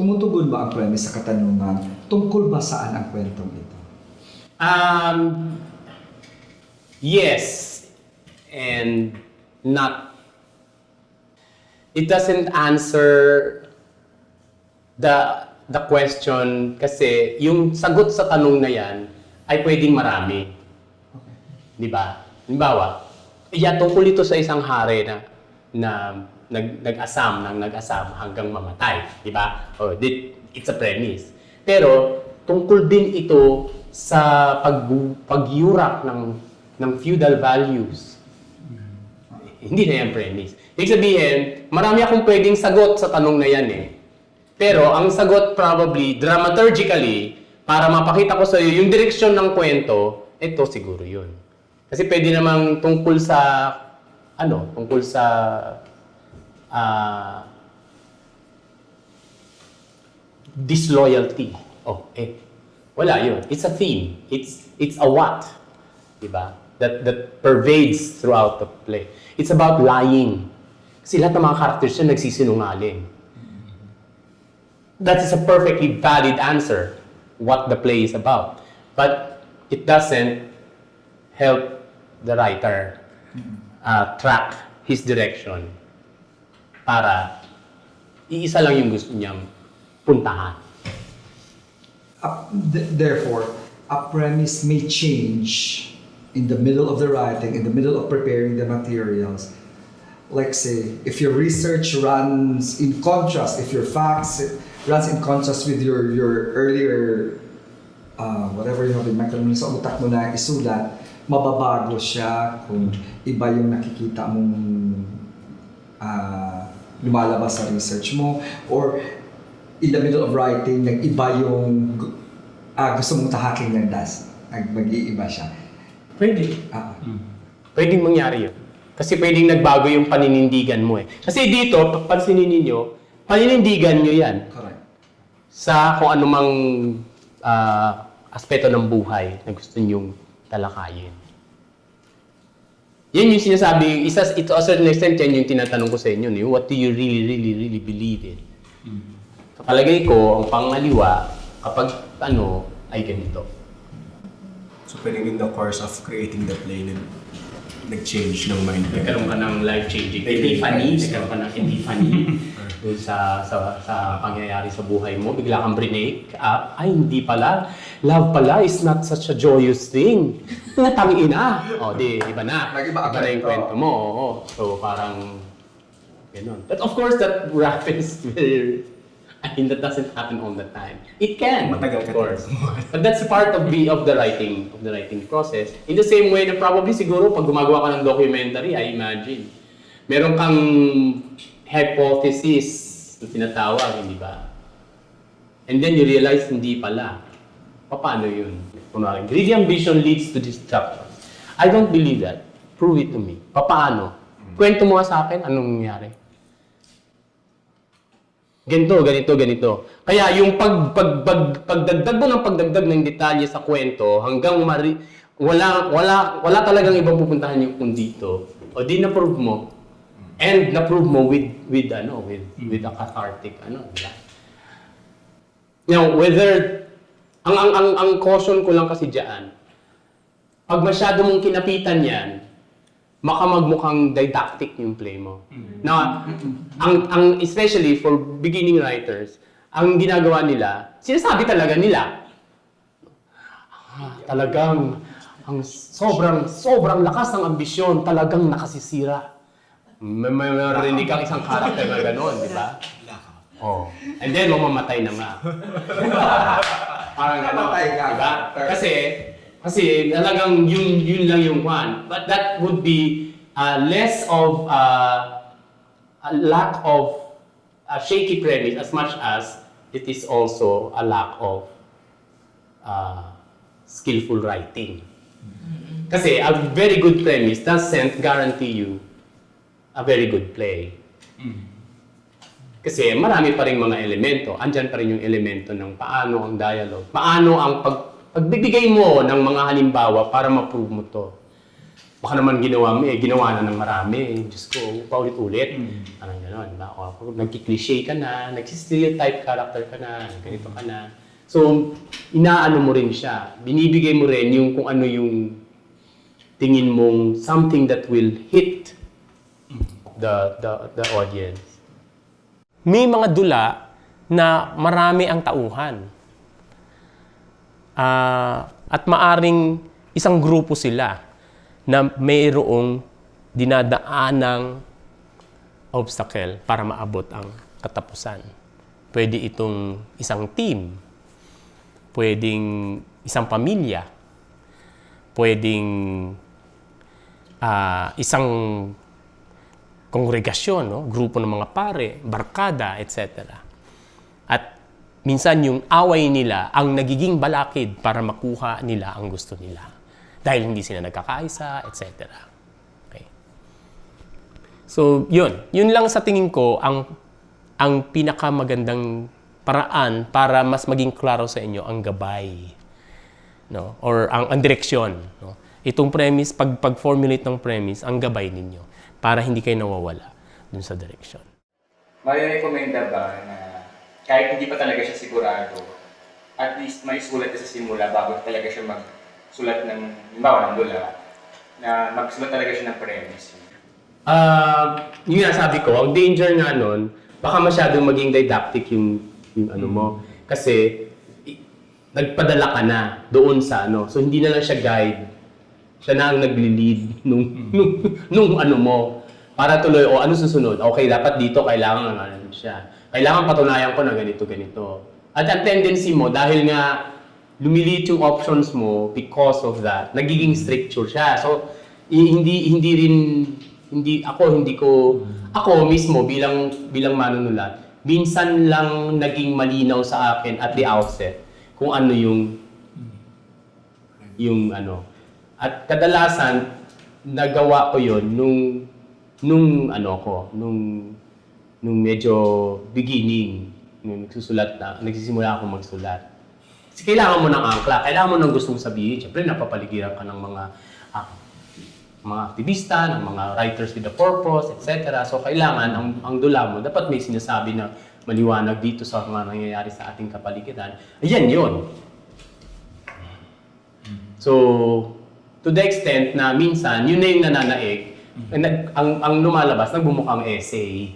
tumutugon ba ang premise sa katanungan tungkol ba saan ang kwentong ito? Yes and not. It doesn't answer the question kasi yung sagot sa tanong na yan ay pwedeng marami. Di ba? Halimbawa, tungkol ito sa isang hari na nag-asam hanggang mamatay. Di ba? It's a premise. Pero tungkol din ito sa pagyurak ng feudal values. Hindi na yan premise. Ibig sabihin, marami akong pwedeng sagot sa tanong na yan eh. Pero ang sagot probably, dramaturgically, para mapakita ko sa iyo yung direksyon ng kwento, ito siguro yun. Kasi pwede namang tungkol sa disloyalty. Wala yun. It's a theme. It's a what? Diba? That pervades throughout the play. It's about lying. Kasi lahat ng mga characters siya nagsisinungaling. That is a perfectly valid answer, what the play is about. But it doesn't help the writer track his direction para iisa lang yung gusto niyang puntahan. Therefore, a premise may change in the middle of the writing, in the middle of preparing the materials. Like say, if your research runs in contrast, if your facts runs in contrast with your earlier whatever you have in mind sa utak mo na isulat, mababago siya kung iba yung nakikita mong lumalabas sa research mo, or in the middle of writing, nag-iba yung gusto mong tahaking landas, mag-iiba siya. Pwede. Pwedeng mangyari yun. Kasi pwedeng nagbago yung paninindigan mo eh. Kasi dito, pansinin ninyo, paninindigan nyo yan. Correct. Sa kung anumang aspeto ng buhay na gusto nyong talakayin. Yan yung sinasabi, to a certain extent, yan yung tinatanong ko sa inyo. What do you really believe in? Sa palagay ko, ang pangaliwa, kapag ay ganito. So, pwedeng in the course of creating the play, nag-change ng mind. Nagkaroon ka ng life-changing epiphany, nagkaroon ka ng epiphany dun sa pangyayari sa buhay mo. Bigla kang brinake up. Ay, hindi pala. Love pala is not such a joyous thing. Putang ina. Iba na. Iba na yung kwento mo. So, parang gano'n. But of course, that happens that doesn't happen all the time. It can, matagal of course. But that's part of the writing process. In the same way na probably siguro pag gumagawa ka ng documentary, I imagine, meron kang hypothesis na tinatawag, hindi ba? And then you realize hindi pala. Paano yun? Kunwari, greedy ambition leads to destruction. I don't believe that. Prove it to me. Paano? Kwento mo nga sa akin, anong nangyari? Ganito. Kaya yung pagdagdag mo ng detalye sa kwento hanggang wala talagang ibang pupuntahan yung kung dito. O di na-prove mo. And na-prove mo with a cathartic diba? Now, whether ang caution ko lang kasi diyan, pag masyado mong kinapitan yan, makamagmukhang didactic yung play mo. Now, especially for beginning writers, ang ginagawa nila, sinasabi talaga nila, talagang ang sobrang lakas ng ambisyon, talagang nakasisira. May marinig kang isang karakter na gano'n, di ba? And then, mamamatay na nga. Parang gano'n, di ba? Kasi talagang yun lang yung one. But that would be less of a lack of a shaky premise as much as it is also a lack of skillful writing. Kasi a very good premise doesn't guarantee you a very good play. Kasi marami pa rin mga elemento. Andyan pa rin yung elemento ng paano ang dialogue. Paano ang pagbibigay mo ng mga halimbawa para ma-prove mo to. baka naman ginawa na ng marami. Diyos ko, paulit-ulit. Parang gano'n, diba? O, nagki-cliche ka na, nagsi-stereotype character ka na, ganito ka na. So, inaano mo rin siya. Binibigay mo rin yung kung ano yung tingin mong something that will hit the audience. May mga dula na marami ang tauhan. At maaring isang grupo sila na mayroong dinadaanang obstacle para maabot ang katapusan. Pwede itong isang team, pwedeng isang pamilya, pwedeng isang kongregasyon, no? Grupo ng mga pare, barkada, etc. At minsan yung away nila ang nagiging balakid para makuha nila ang gusto nila. Dahil hindi sila nagkakaisa, etc. Okay. So, yun lang sa tingin ko ang pinakamagandang paraan para mas maging klaro sa inyo ang gabay, no? Or ang direksyon, no? Itong premise, pag-formulate ng premise, ang gabay ninyo para hindi kayo nawawala dun sa direksyon. Marirekomenda ba na kahit hindi pa talaga siya sigurado, at least may sulat sa simula bago talaga siya magsulat ng, halimbawa ng dula, na magsulat talaga siya ng premise? Yung nasabi ko, ang danger nga nun, baka masyadong maging didactic yung ano mo. Kasi, nagpadala ka na doon sa ano. So, hindi na lang siya guide. Siya na ang nagli-lead nung ano mo. Para tuloy, ano susunod? Okay, dapat dito kailangan ano siya. Kailangan patunayan ko na ganito. At ang tendency mo, dahil nga lumilit yung options mo because of that, nagiging stricture siya. So, ako mismo bilang manunulat, minsan lang naging malinaw sa akin at the outset kung ano yung ano. At kadalasan nagawa ko 'yon nung medyo beginning, nung nagsisimula akong magsulat. Kasi kailangan mo ng angkla, kailangan mo ng gustong sabihin. Siyempre, napapaligiran ka ng mga aktivista, ng mga writers with a purpose, etc. So, kailangan, ang dula mo, dapat may sinasabi na maliwanag dito sa mga nangyayari sa ating kapaligiran. Ayan yun. So, to the extent na minsan, yun na yung nananaig, ang lumalabas, nagbumukhang essay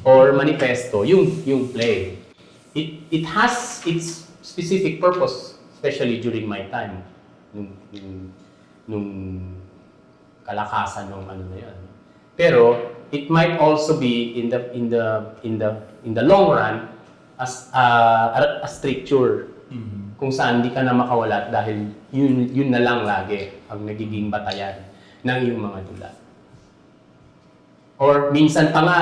or manifesto, yung play. It has its specific purpose, especially during my time, nung kalakasan ng ano na yan. Pero it might also be in the long run as a stricture, kung saan di ka na makawala dahil yun na lang lagi ang nagiging batayan ng iyong mga dula. Or minsan pa nga,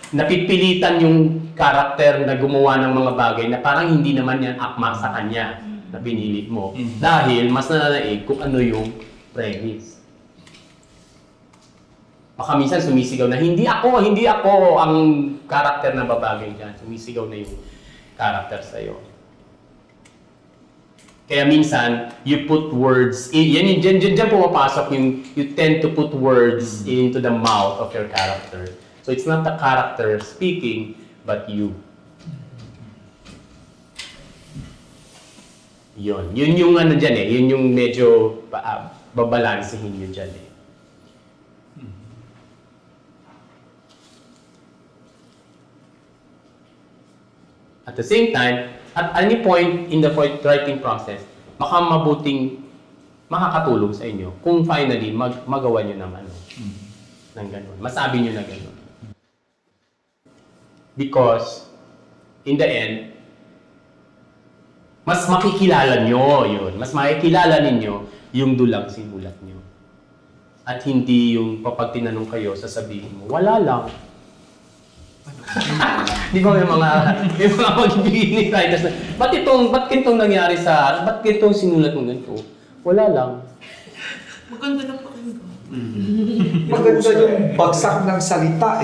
napipilitan yung karakter na gumawa ng mga bagay na parang hindi naman yan akma sa kanya na pinili mo. Dahil mas nananaig kung ano yung premise. Baka minsan sumisigaw na, hindi ako ang karakter na babagay dyan. Sumisigaw na yung karakter sa'yo. Kaya minsan, you put words, dyan pumapasok yung, you tend to put words into the mouth of your character. So it's not the character speaking, but you. Yun yung ano dyan yun yung medyo babalansihin nyo dyan At the same time, at any point in the writing process, baka mabuting makakatulong sa inyo kung finally magawa nyo ng ng ganun. Masabi nyo na ganun. Because, in the end, mas makikilala nyo yun. Mas makikilala ninyo yung dulang sinulat nyo. At hindi yung kapag tinanong kayo, sasabihin mo, wala lang. Di ba may mga magbibigay ni writers na, ba't itong nangyari ba't itong sinulat mo ganito? Wala lang. Maganda lang pakinggan. Maganda yung bagsak ng salita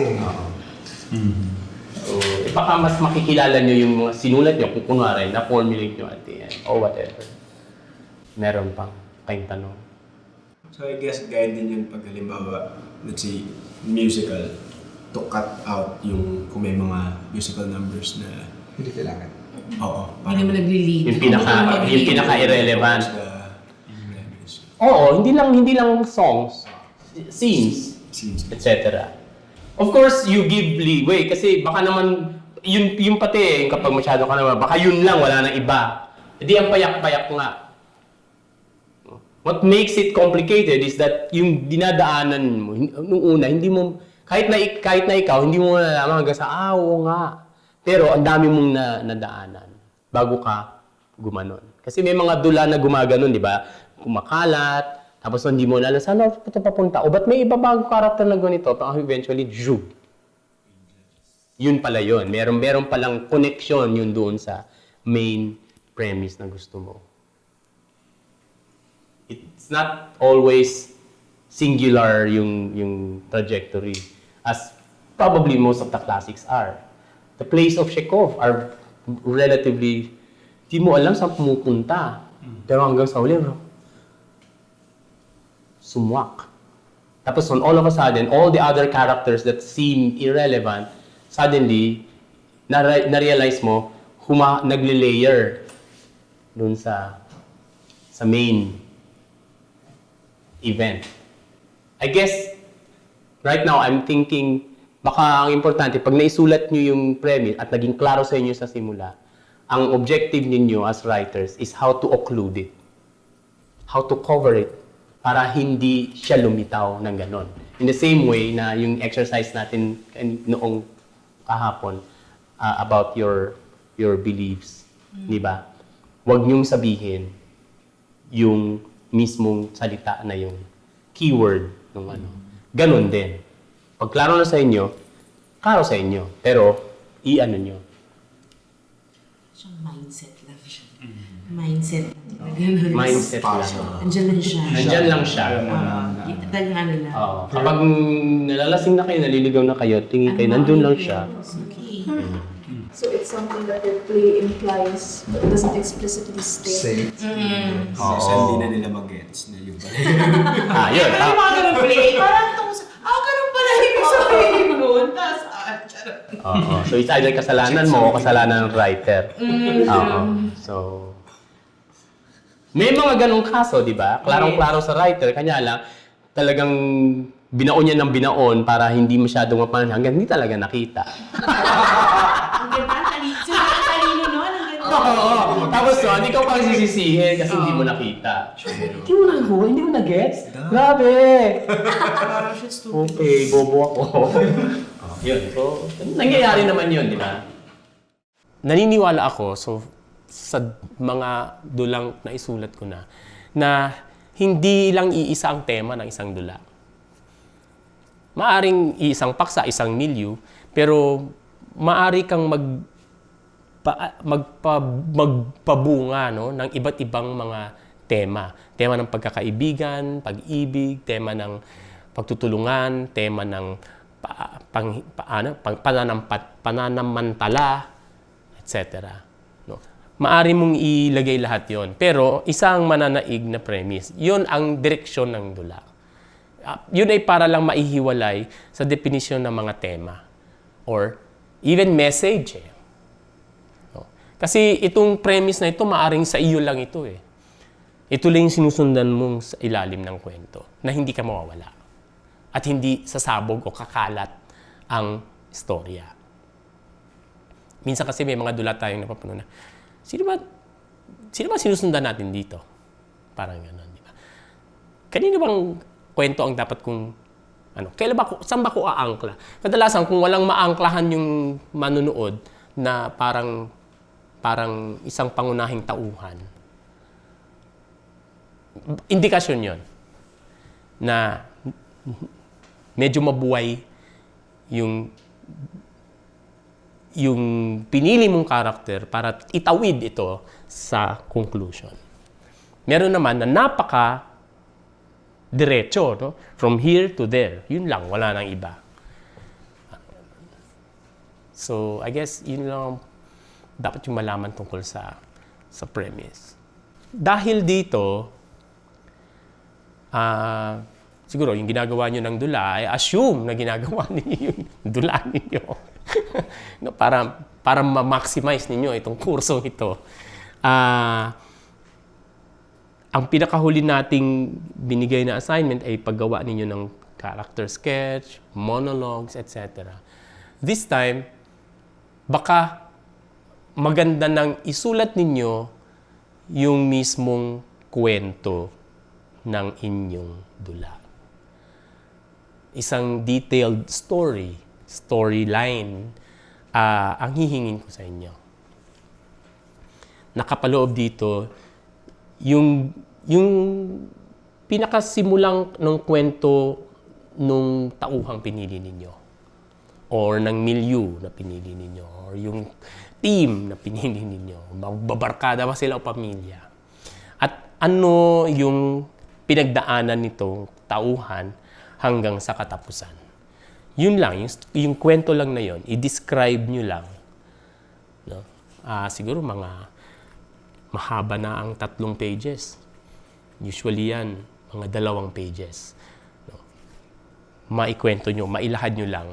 So, baka mas makikilala nyo yung mga sinulat nyo kung kunwari na-formulate nyo at the end, or whatever. Meron pang kayong tanong. So I guess guide din yun pag halimbawa, let's say, musical, to cut out yung kung may mga musical numbers na Hindi kailangan. oo. Hindi naman nagli-lead. Yung pinaka-irrelevant. Premise. Oo, hindi lang songs, scenes, Scenes. etc. Of course, you give leeway kasi baka naman yung pati yung kapag masyado ka naman, baka yun lang, wala nang iba. Hindi ang payak-payak nga. What makes it complicated is that yung dinadaanan mo, nung una, hindi mo, kahit na ikaw, hindi mo nalaman hanggang sa, oo nga. Pero ang dami mong nadaanan bago ka gumanon. Kasi may mga dula na gumaganon, di ba? Kumakalat, tapos hindi mo alam, saan ako ito papunta? O ba't may iba bagong karakter na ganito? Pero eventually, zhug. Yun pala yun. Meron palang connection yun doon sa main premise na gusto mo. It's not always singular yung trajectory as probably most of the classics are. The plays of Chekhov are relatively, di mo alam saan pumupunta. Pero hanggang sa huli, sumwak. Tapos on all of a sudden, all the other characters that seem irrelevant, suddenly, na-realize mo, nagle-layer dun sa main event. I guess, right now, I'm thinking, baka ang importante, pag naisulat nyo yung premise at naging klaro sa inyo sa simula, ang objective ninyo as writers is how to occlude it. How to cover it para hindi siya lumitaw ng ganon. In the same way na yung exercise natin noong kahapon about your beliefs, di ba? Huwag niyong sabihin yung mismong salita na yung keyword ng ano. Ganon din. Pag klaro na sa inyo, klaro sa inyo. Pero, i-ano nyo. Siyang mindset lang siya. Mindset lang. Ganun. Mindset lang. Andyan lang siya. Nandyan lang siya. Talagang ano lang. Oo. Kapag nalalasing na kayo, naliligaw na kayo, tingin kayo, nandun lang siya. Okay. So it's something that your play implies, but it doesn't explicitly state. Say. Kasi hindi na nila mag-gets na yung pala. Yun. Pero yung mga ganun play, parang itong, ganun pala yung sabihin nun. Tapos, charot. Oo. So, it's either kasalanan mo o kasalanan ng writer. Oo. So, may mga ganong kaso, di ba? Klarong-klaro sa writer, kanya lang, talagang binaon niya ng binaon para hindi masyadong mapansin hanggang hindi talaga nakita. Ang ganda, talino nun. Ang ganda. Oo. Tapos so, hindi ka pang sisisihin kasi hindi mo nakita. Hindi mo na-hold, hindi mo na-gets. Grabe! Okay, bobo ako. Yun. So, nangyayari naman yun, di ba? Naniniwala ako, so, sa mga dulang na isulat ko na hindi lang iisa ang tema ng isang dula. Maaring isang paksa, isang milieu, pero maari kang magpabunga no, ng iba't ibang mga tema. Tema ng pagkakaibigan, pag-ibig, tema ng pagtutulungan, tema ng pananamantala, etc. No. Maari mong ilagay lahat yon. Pero isang mananaig na premise, yun ang direksyon ng dula. Yun ay para lang maihiwalay sa definisyon ng mga tema or even message. No? Kasi itong premise na ito, maaring sa iyo lang ito eh. Ito lang yung sinusundan mong sa ilalim ng kwento na hindi ka mawawala. At hindi sasabog o kakalat ang istorya. Minsan kasi may mga dula tayong napapanood na, sino ba sinusundan natin dito? Parang gano'n, di ba? Kanino bang kwento ang dapat kong saan ba ko aangkla? Kadalasan kung walang maangklahan yung manunood na parang isang pangunahing tauhan. Indikasyon 'yon na medyo mabuhay yung pinili mong karakter para itawid ito sa conclusion. Meron naman na napaka diretso, no? From here to there. Yun lang, wala nang iba. So, I guess yun lang dapat yung malaman tungkol sa premise. Dahil dito, siguro yung ginagawa nyo ng dula, ay assume na ginagawa ninyo yung dula ninyo. No, para ma-maximize ninyo itong kursong ito. Ang pinakahuli nating binigay na assignment ay paggawa ninyo ng character sketch, monologues, etc. This time, baka maganda nang isulat ninyo yung mismong kwento ng inyong dula. Isang detailed storyline, ang hihingin ko sa inyo. Nakapaloob dito, yung pinakasimulang ng kwento nung tauhang pinili ninyo, or ng milieu na pinili ninyo, or yung team na pinili ninyo, magbabarkada ba sila o pamilya. At ano yung pinagdaanan nitong tauhan hanggang sa katapusan. Yun lang, yung kwento lang na yun, i-describe nyo lang. No? Siguro mga mahaba na ang 3 pages. Usually yan, mga 2 pages. No? Maikwento nyo, mailahad nyo lang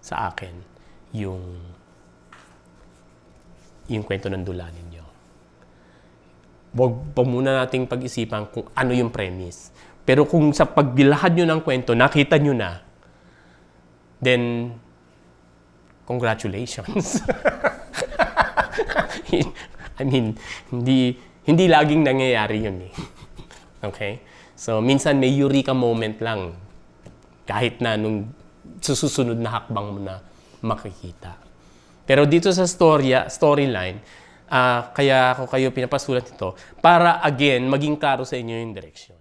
sa akin yung kwento ng dula ninyo. Huwag pa muna nating pag-isipan kung ano yung premise. Pero kung sa pagbilahad nyo ng kwento, nakita nyo na, then, congratulations. I mean, hindi laging nangyayari yun eh. Okay? So, minsan may eureka moment lang. Kahit na nung susunod na hakbang mo na makikita. Pero dito sa storyline, kaya ako kayo pinapasulat ito para again, maging klaro sa inyo yung direksyon.